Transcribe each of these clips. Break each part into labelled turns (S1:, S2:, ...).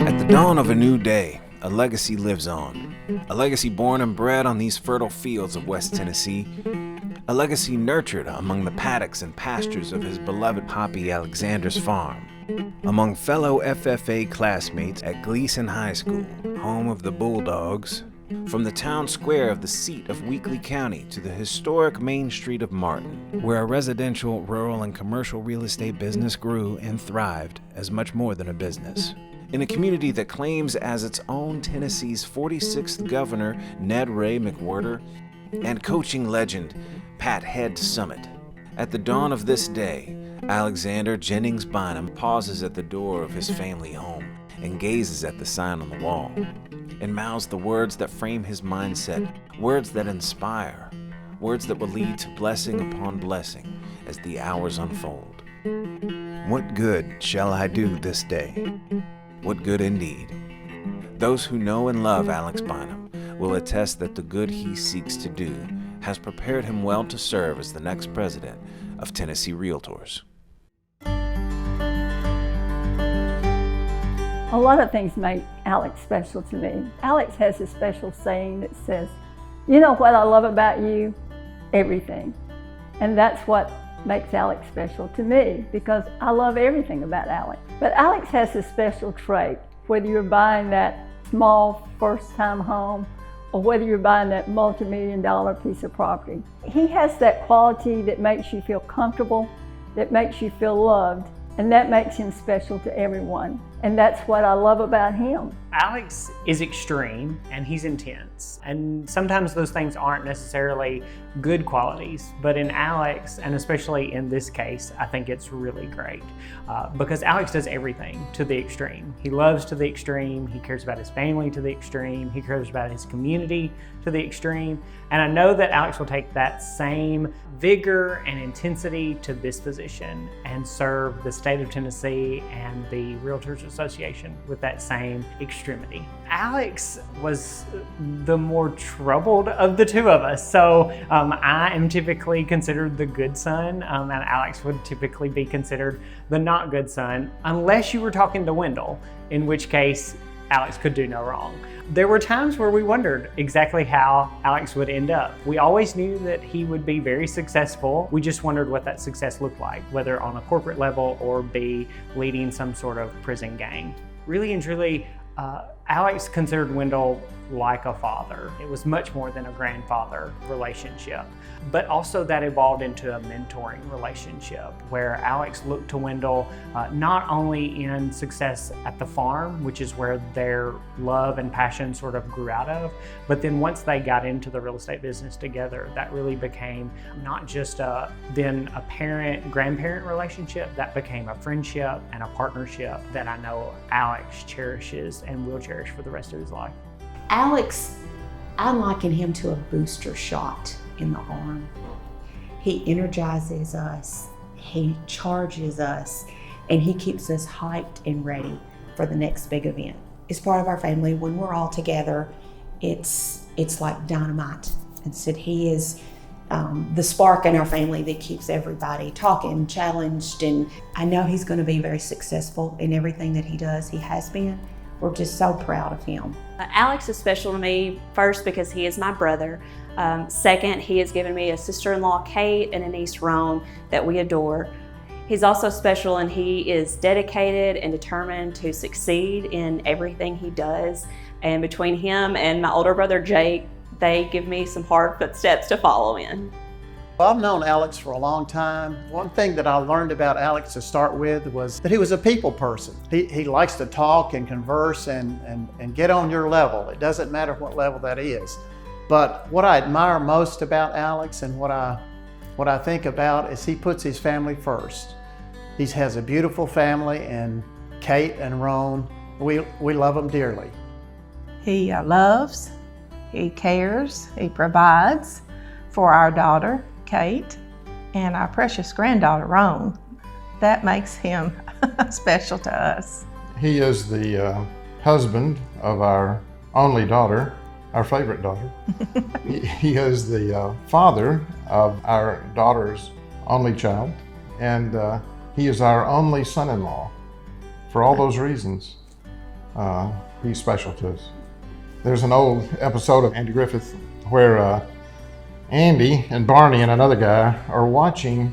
S1: At the dawn of a new day, a legacy lives on. A legacy born and bred on these fertile fields of West Tennessee. A legacy nurtured among the paddocks and pastures of his beloved Poppy Alexander's farm. Among fellow FFA classmates at Gleason High School, home of the Bulldogs. From the town square of the seat of Weakley County to the historic Main Street of Martin, where a residential, rural, and commercial real estate business grew and thrived as much more than a business. In a community that claims as its own Tennessee's 46th governor, Ned Ray McWhirter, and coaching legend, Pat Head Summit. At the dawn of this day, Alexander Jennings Bynum pauses at the door of his family home and gazes at the sign on the wall, and mouths the words that frame his mindset, words that inspire, words that will lead to blessing upon blessing as the hours unfold. What good shall I do this day? What good indeed? Those who know and love Alex Bynum will attest that the good he seeks to do has prepared him well to serve as the next president of Tennessee REALTORS.
S2: A lot of things make Alex special to me. Alex has a special saying that says, "You know what I love about you? Everything." And that's what makes Alex special to me, because I love everything about Alex. But Alex has a special trait, whether you're buying that small first-time home or whether you're buying that multi-million-dollar piece of property. He has that quality that makes you feel comfortable, that makes you feel loved, and that makes him special to everyone. And that's what I love about him.
S3: Alex is extreme and he's intense. And sometimes those things aren't necessarily good qualities, but in Alex, and especially in this case, I think it's really great because Alex does everything to the extreme. He loves to the extreme. He cares about his family to the extreme. He cares about his community to the extreme. And I know that Alex will take that same vigor and intensity to this position and serve the state of Tennessee and the Realtors Association with that same extremity. Alex was the more troubled of the two of us. So I am typically considered the good son, and Alex would typically be considered the not good son, unless you were talking to Wendell, in which case Alex could do no wrong. There were times where we wondered exactly how Alex would end up. We always knew that he would be very successful. We just wondered what that success looked like, whether on a corporate level or be leading some sort of prison gang. Really and truly, Alex considered Wendell like a father. It was much more than a grandfather relationship, but also that evolved into a mentoring relationship where Alex looked to Wendell not only in success at the farm, which is where their love and passion sort of grew out of, but then once they got into the real estate business together, that really became not just then a parent-grandparent relationship, that became a friendship and a partnership that I know Alex cherishes and will cherish for the rest of his life.
S4: Alex, I liken him to a booster shot in the arm. He energizes us, he charges us, and he keeps us hyped and ready for the next big event. As part of our family, when we're all together, it's like dynamite. And so he is the spark in our family that keeps everybody talking, challenged, and I know he's going to be very successful in everything that he does. He has been. We're just so proud of him.
S5: Alex is special to me, first because he is my brother. Second, he has given me a sister-in-law, Kate, and a niece, Roan, that we adore. He's also special and he is dedicated and determined to succeed in everything he does. And between him and my older brother, Jake, they give me some hard footsteps to follow in.
S6: Well, I've known Alex for a long time. One thing that I learned about Alex to start with was that he was a people person. He likes to talk and converse and get on your level. It doesn't matter what level that is. But what I admire most about Alex and what I think about is he puts his family first. He has a beautiful family, and Kate and Roan, we love them dearly.
S7: He loves, he cares, he provides for our daughter, Kate, and our precious granddaughter, Roan. That makes him special to us.
S8: He is the husband of our only daughter, our favorite daughter. He is the father of our daughter's only child, and he is our only son-in-law. for all those reasons, he's special to us. There's an old episode of Andy Griffith where Andy and Barney and another guy are watching,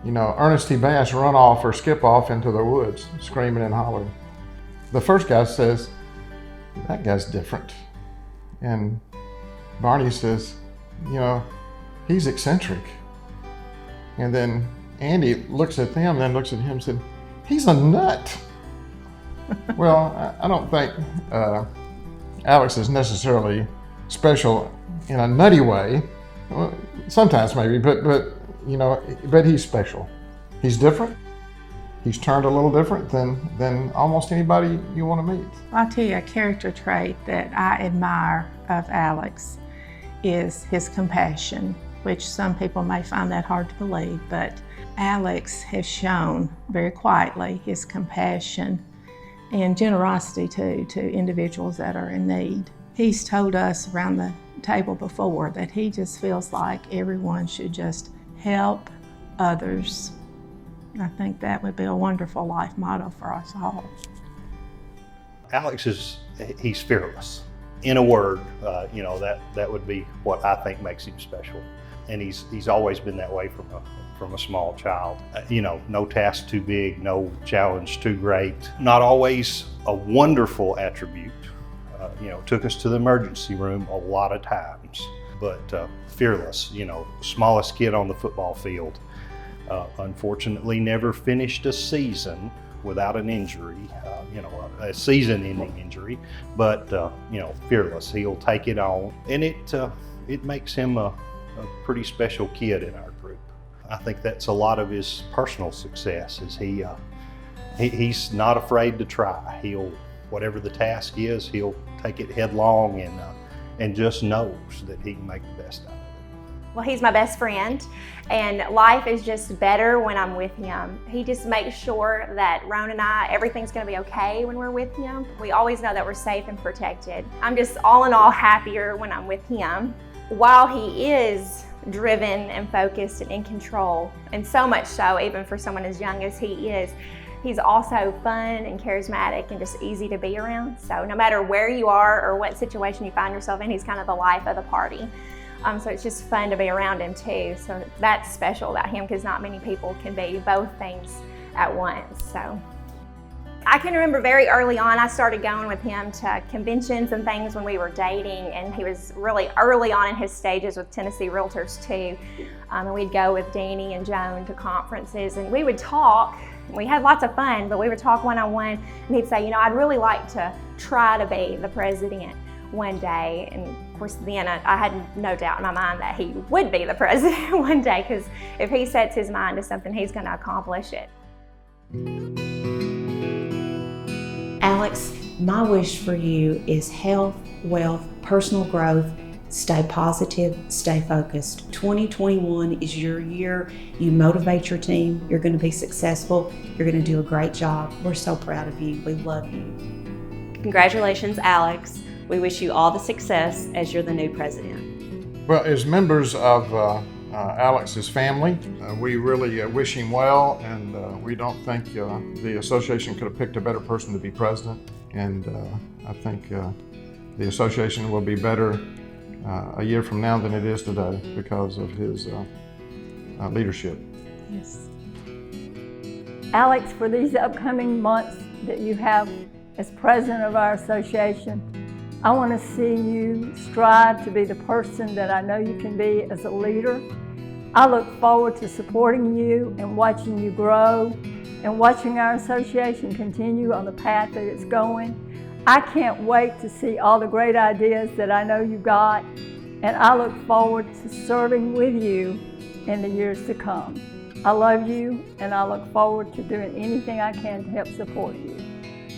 S8: Ernest T. Bass run off or skip off into the woods, screaming and hollering. The first guy says, "That guy's different." And Barney says, "He's eccentric." And then Andy looks at them, then looks at him and said, "He's a nut." Well, I don't think Alex is necessarily special in a nutty way. Well, sometimes maybe, but he's special. He's different. He's turned a little different than almost anybody you want to meet.
S7: I'll tell you a character trait that I admire of Alex is his compassion, which some people may find that hard to believe, but Alex has shown very quietly his compassion and generosity too to individuals that are in need. He's told us around the table before that he just feels like everyone should just help others. I think that would be a wonderful life motto for us all.
S9: Alex he's fearless. In a word, that would be what I think makes him special. And he's always been that way from a small child. No task too big, no challenge too great. Not always a wonderful attribute. Took us to the emergency room a lot of times, but fearless, smallest kid on the football field. Unfortunately, never finished a season without an injury, a season-ending injury, but fearless. He'll take it on, and it makes him a pretty special kid in our group. I think that's a lot of his personal success. Is he's not afraid to try. Whatever the task is, he'll take it headlong and just knows that he can make the best out of it.
S10: Well, he's my best friend, and life is just better when I'm with him. He just makes sure that Roan and I, everything's gonna be okay when we're with him. We always know that we're safe and protected. I'm just all in all happier when I'm with him. While he is driven and focused and in control, and so much so even for someone as young as he is, he's also fun and charismatic and just easy to be around. So no matter where you are or what situation you find yourself in, he's kind of the life of the party. So it's just fun to be around him too. So that's special about him because not many people can be both things at once. So I can remember very early on, I started going with him to conventions and things when we were dating, and he was really early on in his stages with Tennessee REALTORS too. And we'd go with Danny and Joan to conferences, and we would talk. We had lots of fun, but we would talk one-on-one, and he'd say, I'd really like to try to be the president one day. And of course, then I had no doubt in my mind that he would be the president one day, because if he sets his mind to something, he's going to accomplish it.
S4: Alex, my wish for you is health, wealth, personal growth. Stay positive, stay focused. 2021 is your year. You motivate your team. You're going to be successful. You're going to do a great job. We're so proud of you. We love you.
S5: Congratulations, Alex. We wish you all the success as you're the new president.
S8: Well, as members of Alex's family, we really wish him well, and we don't think the association could have picked a better person to be president. And I think the association will be better a year from now than it is today because of his leadership.
S7: Yes.
S2: Alex, for these upcoming months that you have as president of our association, I want to see you strive to be the person that I know you can be as a leader. I look forward to supporting you and watching you grow and watching our association continue on the path that it's going. I can't wait to see all the great ideas that I know you got, and I look forward to serving with you in the years to come. I love you, and I look forward to doing anything I can to help support you.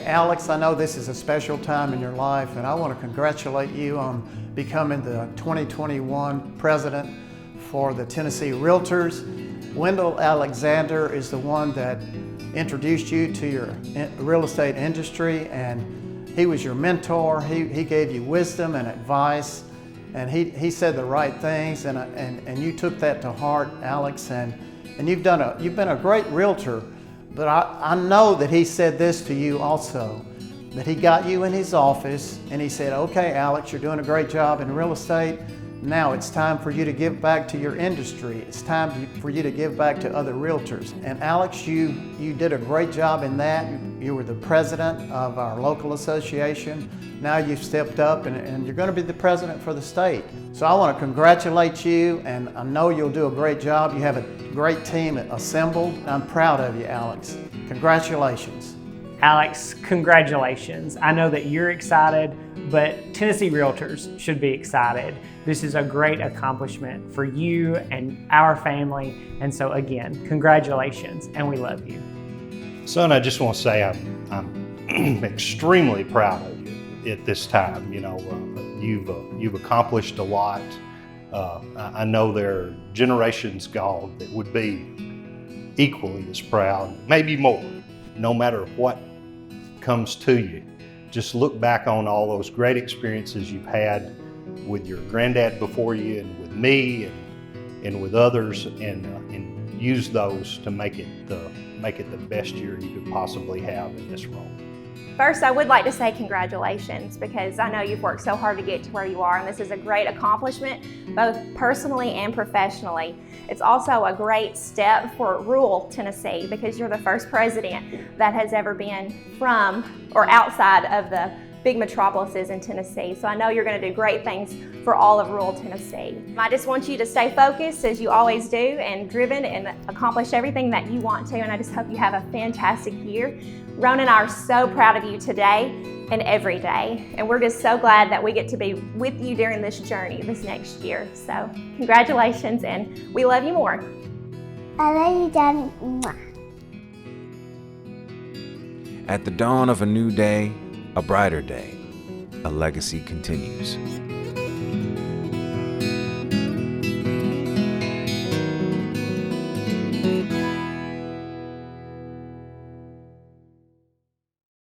S6: Alex, I know this is a special time in your life, and I want to congratulate you on becoming the 2021 president for the Tennessee REALTORS. Wendell Alexander is the one that introduced you to your real estate industry, and he was your mentor. He gave you wisdom and advice, and he said the right things, and you took that to heart, Alex, and you've been a great realtor. But I know that he said this to you also, that he got you in his office and he said, okay, Alex, you're doing a great job in real estate. Now it's time for you to give back to your industry. It's time for you to give back to other realtors. And Alex, you did a great job in that. You were the president of our local association. Now you've stepped up and you're going to be the president for the state. So I want to congratulate you, and I know you'll do a great job. You have a great team assembled. I'm proud of you, Alex. Congratulations.
S3: Alex, congratulations. I know that you're excited, but Tennessee Realtors should be excited. This is a great accomplishment for you and our family. And so again, congratulations, and we love you.
S9: Son, I just want to say I'm extremely proud of you at this time. You know, you've accomplished a lot. I know there are generations gone that would be equally as proud, maybe more, no matter what comes to you. Just look back on all those great experiences you've had with your granddad before you and with me and with others, and use those to make it the best year you could possibly have in this role.
S10: First, I would like to say congratulations, because I know you've worked so hard to get to where you are, and this is a great accomplishment, both personally and professionally. It's also a great step for rural Tennessee, because you're the first president that has ever been from or outside of the big metropolises in Tennessee. So I know you're going to do great things for all of rural Tennessee. I just want you to stay focused, as you always do, and driven, and accomplish everything that you want to, and I just hope you have a fantastic year. Rona and I are so proud of you today and every day, and we're just so glad that we get to be with you during this journey this next year. So congratulations, and we love you more.
S11: I love you, Daddy. Mwah.
S1: At the dawn of a new day, a brighter day, a legacy continues.